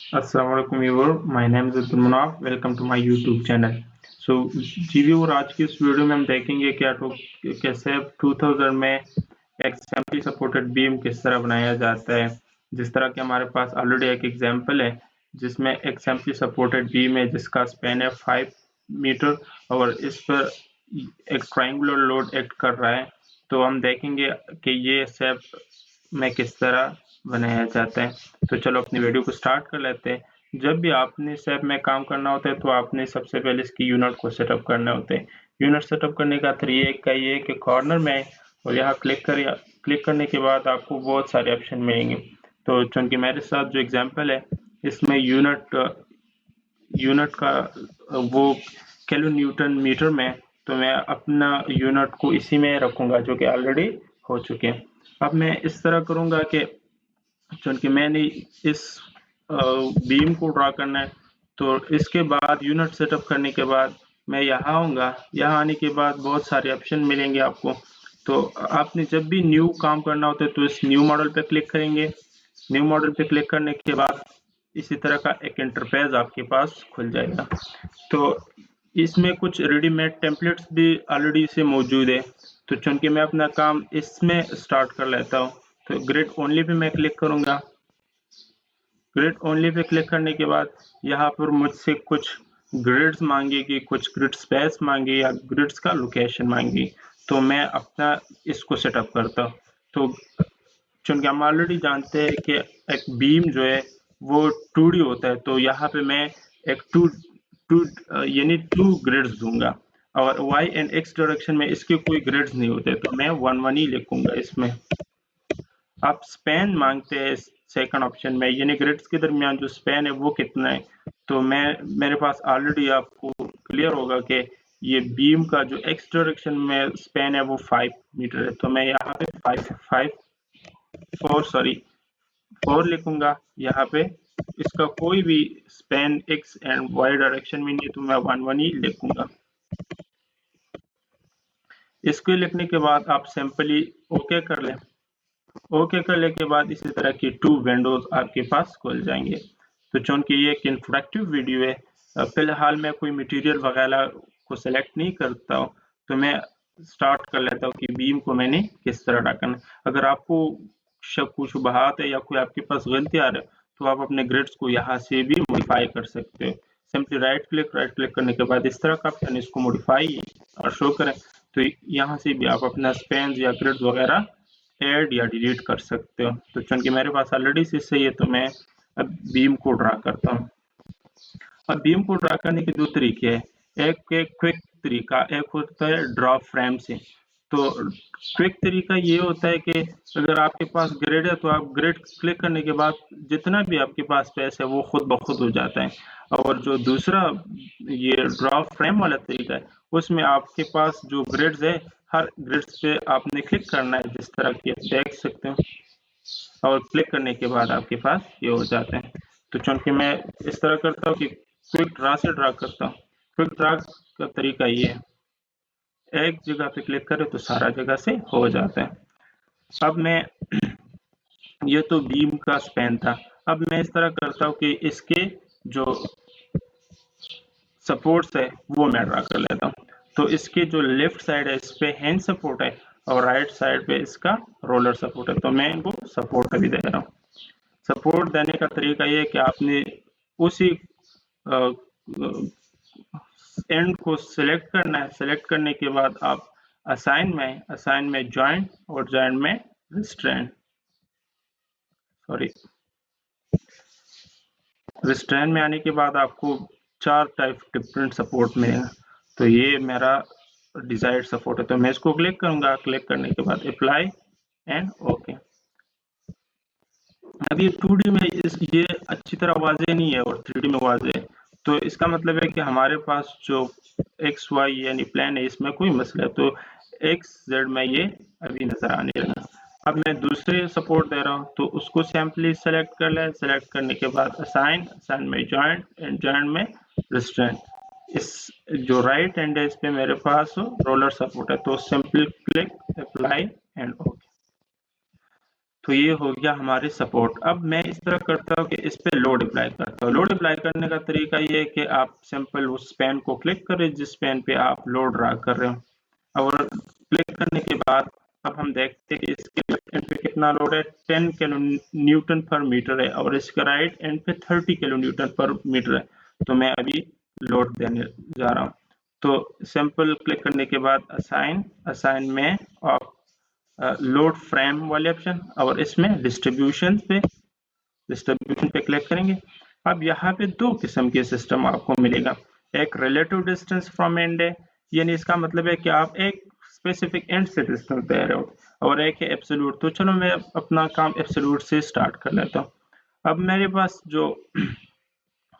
अस्सलामुअलैकुम viewer, my name is Abdul Manaf. Welcome to my YouTube channel. So जी viewer, आज की इस वीडियो में हम देखेंगे कैसे 2000 में एक्सएमपी सपोर्टेड बीम किस तरह बनाया जाता है। जिस तरह कि हमारे पास ऑलरेडी एक एग्जांपल है जिसमें एक्सएमपी सपोर्टेड बीम है जिसका स्पैन है 5 मीटर और इस पर एक ट्रायंगुलर लोड एक्ट कर रहा है। तो हम देखेंगे कि ये स्टेप में किस तरह बनाया जाता है। तो चलो अपनी वीडियो को स्टार्ट कर लेते हैं। जब भी आपने स्टेप में काम करना होता है तो आपने सबसे पहले इसकी यूनिट को सेटअप करने होते हैं। यूनिट सेटअप करने का तरीका ये है कि कॉर्नर में और यहाँ क्लिक करने के बाद आपको बहुत सारे ऑप्शन मिलेंगे। तो चूंकि मेरे साथ जो एग्जांपल है इसमें यूनिट का वो किलो न्यूटन मीटर में, तो मैं अपना यूनिट को इसी में रखूंगा जो कि ऑलरेडी हो चुके हैं। अब मैं इस तरह करूंगा कि चूंकि मैंने इस बीम को ड्रा करना है तो इसके बाद यूनिट सेटअप करने के बाद मैं यहाँ आऊँगा। यहाँ आने के बाद बहुत सारे ऑप्शन मिलेंगे आपको। तो आपने जब भी न्यू काम करना होता है तो इस न्यू मॉडल पे क्लिक करेंगे। न्यू मॉडल पे क्लिक करने के बाद इसी तरह का एक इंटरफेस आपके पास खुल जाएगा। तो इसमें कुछ रेडीमेड टेम्पलेट्स भी ऑलरेडी से मौजूद है। तो चूंकि मैं अपना काम इसमें स्टार्ट कर लेता हूँ तो ग्रिड ओनली पे मैं क्लिक करूंगा। ग्रिड ओनली पे क्लिक करने के बाद यहाँ पर मुझसे कुछ ग्रिड्स मांगेगी, कुछ ग्रिड स्पेस मांगे या ग्रिड्स का लोकेशन मांगी। तो मैं अपना इसको सेटअप करता हूँ। तो चूंकि हम ऑलरेडी जानते हैं कि एक बीम जो है वो 2D होता है, तो यहाँ पे मैं एक टू ग्रिड्स दूंगा और y एंड x डायरेक्शन में इसके कोई ग्रिड्स नहीं होते, तो मैं 1 1 ही लिखूंगा इसमें। आप स्पैन मांगते हैं सेकंड ऑप्शन में, यानी ग्रिड्स के दरमियान जो स्पैन है वो कितना है। तो मेरे पास ऑलरेडी आपको क्लियर होगा कि ये बीम का जो एक्स डायरेक्शन में स्पैन है वो 5 मीटर है। तो मैं यहाँ पे 4 लिखूंगा। यहाँ पे इसका कोई भी span X and Y direction में नहीं है तो मैं 1 1 ही लिखूंगा। इसको लिखने के बाद आप सिंपली ओके कर लें। ओके करने के बाद इसी तरह की 2 विंडोज आपके पास खुल जाएंगे। तो चूंकि ये एक इंट्रोडक्टिव वीडियो है, फिलहाल मैं कोई मटेरियल वगैरह को सिलेक्ट नहीं करता हूँ, तो मैं स्टार्ट कर लेता हूँ कि बीम को मैंने किस तरह रखना है। अगर आपको शक शुबहात है या कोई आपके पास गलती आ रहा है तो आप अपने ग्रिड्स को यहाँ से भी मॉडिफाई कर सकते हो। सिंपली राइट क्लिक करने के बाद इस तरह का ऑप्शन, इसको मॉडिफाई और शो करें, तो यहाँ से भी आप अपना स्पैन या ग्रिड्स वगैरह ऐड या डिलीट कर सकते हो। तो चूंकि मेरे पास ऑलरेडी से सही है तो मैं अब बीम को ड्रा करता हूँ। अब बीम को ड्रा करने के दो तरीके हैं। एक क्विक तरीका, एक होता है ड्रॉ फ्रेम से। तो क्विक तरीका ये होता है कि अगर आपके पास ग्रिड है तो आप ग्रिड क्लिक करने के बाद जितना भी आपके पास स्पेस है वो खुद ब खुद हो जाता है। और जो दूसरा ये ड्रॉ फ्रेम वाला तरीका है उसमें आपके पास जो ग्रिड्स है हर ग्रिड्स पे आपने क्लिक करना है, जिस तरह की आप देख सकते हो, और क्लिक करने के बाद आपके पास ये हो जाते हैं। तो चूंकि मैं इस तरह करता हूँ कि क्विक ड्रा से ड्रा करता हूँ। क्विक ड्रा का तरीका ये है, एक जगह पे क्लिक करें तो सारा जगह से हो जाता है। अब मैं ये तो बीम का स्पैन था। अब मैं इस तरह करता हूँ कि इसके जो सपोर्ट्स है वो मैं ड्रा कर लेता हूँ। तो इसके जो लेफ्ट साइड है इस पे हैंड सपोर्ट है और राइट साइड पे इसका रोलर सपोर्ट है। तो मैं इनको सपोर्ट भी दे रहा हूँ। सपोर्ट देने का तरीका ये है कि आपने उसी एंड को सिलेक्ट करना है। सिलेक्ट करने के बाद आप असाइन में जॉइंट और जॉइंट में रिस्ट्रेन में आने के बाद आपको 4 टाइप डिफरेंट सपोर्ट मिलेगा। तो ये मेरा डिजायर्ड सपोर्ट है, तो मैं इसको क्लिक करूंगा। क्लिक करने के बाद अप्लाई एंड ओके। अब ये 2D में ये अच्छी तरह वाजे नहीं है और 3D में वाजे है। तो इसका मतलब है कि हमारे पास जो एक्स वाई यानी प्लान है इसमें कोई मसला है। तो एक्स जेड में ये अभी नजर आने लगा। अब मैं दूसरे सपोर्ट दे रहा हूँ तो उसको सिंपली सेलेक्ट कर लें। सेलेक्ट करने के बाद असाइन में जॉइंट एंड जॉइंट में रिस्ट्रेंट। इस जो राइट एंड है इस पे मेरे पास रोलर सपोर्ट है, तो simple click apply and okay. तो ये हो गया हमारे सपोर्ट। अब मैं इस तरह करता हूँ कि इस पे लोड अप्लाई करता हूँ। लोड अप्लाई करने का तरीका ये है कि आप सिंपल उस पेन को क्लिक करें जिस पेन पे आप लोड ड्रा कर रहे हो, और क्लिक करने के बाद अब हम देखते हैं कि इसके लेफ्ट एंड पे कितना लोड है, 10 किलो न्यूटन पर मीटर है, और इसका राइट एंड पे 30 किलो न्यूटन पर मीटर है। तो मैं अभी लोड देने जा रहा हूँ। तो सिंपल क्लिक करने के बाद असाइन में आप लोड फ्रेम वाले ऑप्शन, और इसमें डिस्ट्रीब्यूशन पे क्लिक करेंगे। अब यहाँ पे दो किस्म के सिस्टम आपको मिलेगा, एक रिलेटिव डिस्टेंस फ्रॉम एंड है, यानी इसका मतलब है कि आप एक स्पेसिफिक एंड से डिस्टेंस दे रहे हो, और एक है एब्सोल्यूट। तो चलो मैं अपना काम एब्सोल्यूट से स्टार्ट कर लेता हूँ। अब मेरे पास जो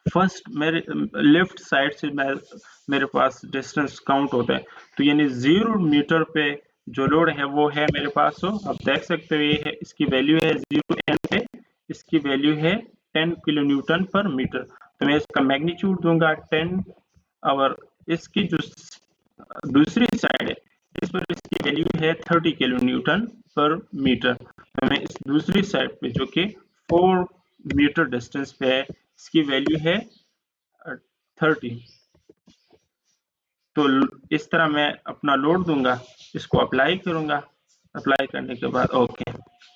फर्स्ट मेरे लेफ्ट साइड से मेरे पास डिस्टेंस काउंट होता है, तो यानी 0 मीटर पे जो लोड है वो है मेरे पास। हो आप देख सकते हो ये है, इसकी वैल्यू है 0 एंड पे, इसकी वैल्यू है 10 किलो न्यूटन पर मीटर। तो मैं इसका मैग्नीट्यूड दूंगा 10, और इसकी जो दूसरी साइड है इस पर इसकी वैल्यू है 30 किलो न्यूटन पर मीटर। तो मैं इस दूसरी साइड पे जो कि 4 मीटर डिस्टेंस पे है, इसकी वैल्यू है 30। तो इस तरह मैं अपना लोड दूंगा, इसको अप्लाई करूंगा, अप्लाई करने के बाद ओके,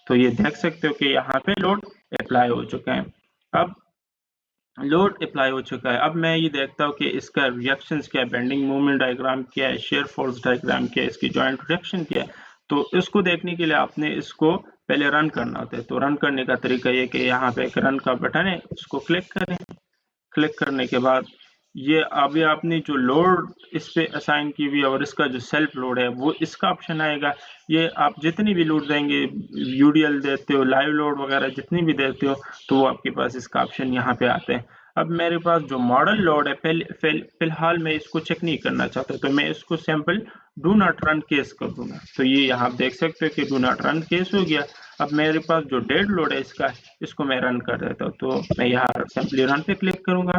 तो ये देख सकते हो कि यहाँ पे लोड अप्लाई हो चुका है। अब लोड अप्लाई हो चुका है, अब मैं ये देखता हूँ कि इसका रिएक्शंस क्या है, बेंडिंग मोमेंट डायग्राम क्या है, शेयर फोर्स डायग्राम क्या है, इसकी जॉइंट रिएक्शन क्या है। तो इसको देखने के लिए आपने इसको पहले रन करना होता है। तो रन करने का तरीका ये कि यहाँ पे एक रन का बटन है, उसको क्लिक करें। क्लिक करने के बाद ये अभी आपने जो लोड इस पे असाइन की हुई है और इसका जो सेल्फ लोड है वो इसका ऑप्शन आएगा। ये आप जितनी भी लोड देंगे, यूडीएल देते हो, लाइव लोड वगैरह जितनी भी देते हो, तो वो आपके पास इसका ऑप्शन यहाँ पे आते हैं। अब मेरे पास जो मॉडल लोड है फिलहाल मैं इसको चेक नहीं करना चाहता, तो मैं इसको sample do not run case कर दूंगा। तो ये यहाँ आप देख सकते हो कि डू नॉट रन केस हो गया। अब मेरे पास जो डेड लोड है इसको मैं रन कर देता हूँ। तो मैं यहाँ सिंपली रन पे क्लिक करूंगा।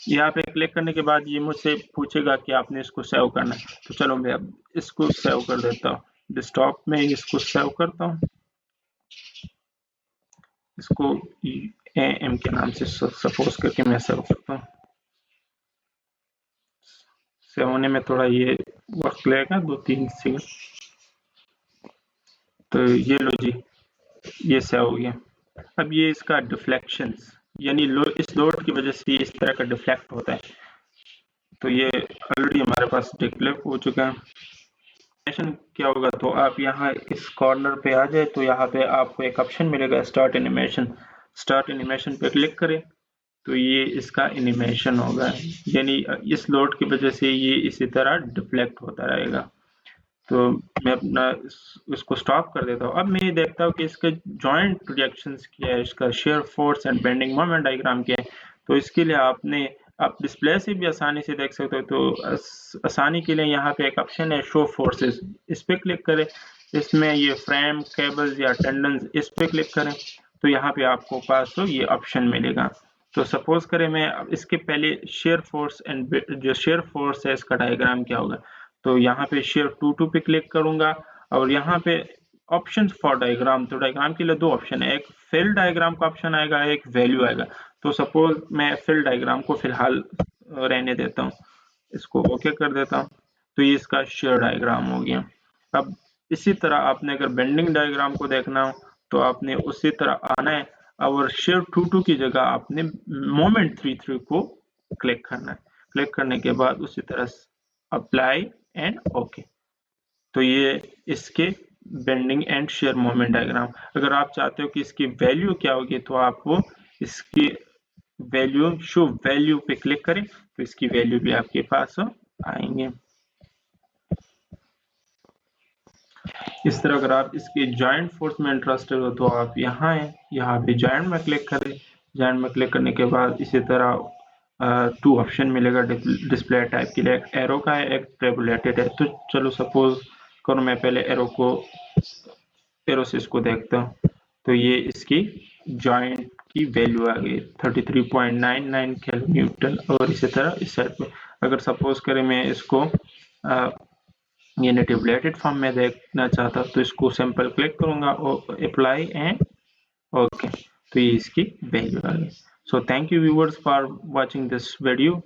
यहाँ पे क्लिक करने के बाद ये मुझसे पूछेगा कि आपने इसको सेव करना है। तो चलो मैं अब इसको सेव कर देता हूँ, डेस्कटॉप में इसको सेव करता हूँ। इसको एम के नाम से सपोज करके मैं सेव करता हूँ। सेव होने में थोड़ा ये वक्त लगेगा, 2-3 सेकंड। तो ये लो जी, ये सेव हो गया। अब ये इसका डिफ्लेक्शंस, यानी इस लोड की वजह से इस तरह का डिफ्लेक्ट होता है। तो ये ऑलरेडी हमारे पास डिफ्लेक्ट हो चुका है। एनिमेशन क्या होगा, तो आप यहाँ इस कॉर्नर पे आ जाए, तो यहाँ पे आपको एक ऑप्शन मिलेगा स्टार्ट एनिमेशन। स्टार्ट एनिमेशन पे क्लिक करें, तो ये इसका एनिमेशन होगा, यानी इस लोड की वजह से ये इसी तरह डिफ्लेक्ट होता रहेगा। तो मैं अपना इसको स्टॉप कर देता हूँ। अब मैं ये देखता हूँ कि इसका जॉइंट रिएक्शंस क्या है, इसका shear force and bending moment diagram क्या है। तो इसके लिए आप डिस्प्ले से भी आसानी से देख सकते हो। तो आसानी के लिए यहाँ पे एक ऑप्शन है शो फोर्सेस, इस पे क्लिक करें। इसमें ये फ्रेम, केबल्स या टेंडन्स, इस पे क्लिक करें, तो यहाँ पे आपको पास तो ये ऑप्शन मिलेगा। तो सपोज करें मैं इसके पहले शेयर फोर्स एंड जो शेयर फोर्स है इसका डायग्राम क्या होगा, तो यहाँ पे शेयर 2 पे क्लिक करूंगा, और यहाँ पे ऑप्शन फॉर डायग्राम, तो डायग्राम के लिए दो ऑप्शन है, एक फिल डायग्राम का ऑप्शन आएगा, एक वैल्यू आएगा। तो सपोज मैं फिल डायग्राम को फिलहाल रहने देता हूँ, इसको ओके कर देता हूँ। तो ये इसका शेयर डायग्राम हो गया। अब इसी तरह आपने अगर बेंडिंग डायग्राम को देखना हो तो आपने उसी तरह आना है, और शेयर 2 की जगह आपने मोमेंट 3 को क्लिक करना है। क्लिक करने के बाद उसी तरह अप्लाई एंड ओके। तो ये इसके bending and share moment diagram. अगर आप चाहते हो कि इसकी वैल्यू क्या होगी, तो आप वो इसकी वैल्यू शो वैल्यू पे क्लिक करें, तो इसकी वैल्यू भी आपके पास आएंगे। इस तरह अगर आप इसके जॉइंट फोर्स में इंटरेस्टेड हो तो आप यहाँ हैं, यहाँ पे जॉइंट में क्लिक करें। जॉइंट में क्लिक करने के बाद इसी तरह 2 ऑप्शन मिलेगा डिस्प्ले टाइप के लिए, एक एरो का है, एक टेबुलेटेड है। तो चलो सपोज करो मैं पहले एरो से इसको देखता हूँ, तो ये इसकी जॉइंट की वैल्यू आ गई 33.99 किलो न्यूटन। और इसी तरह इस साइड पे अगर सपोज करें मैं इसको ये मैं टेबलेटेड फॉर्म में देखना चाहता तो इसको सिंपल क्लिक करूंगा और अप्लाई एंड ओके, तो ये इसकी वैल्यू आ गई। So thank you viewers for watching this video.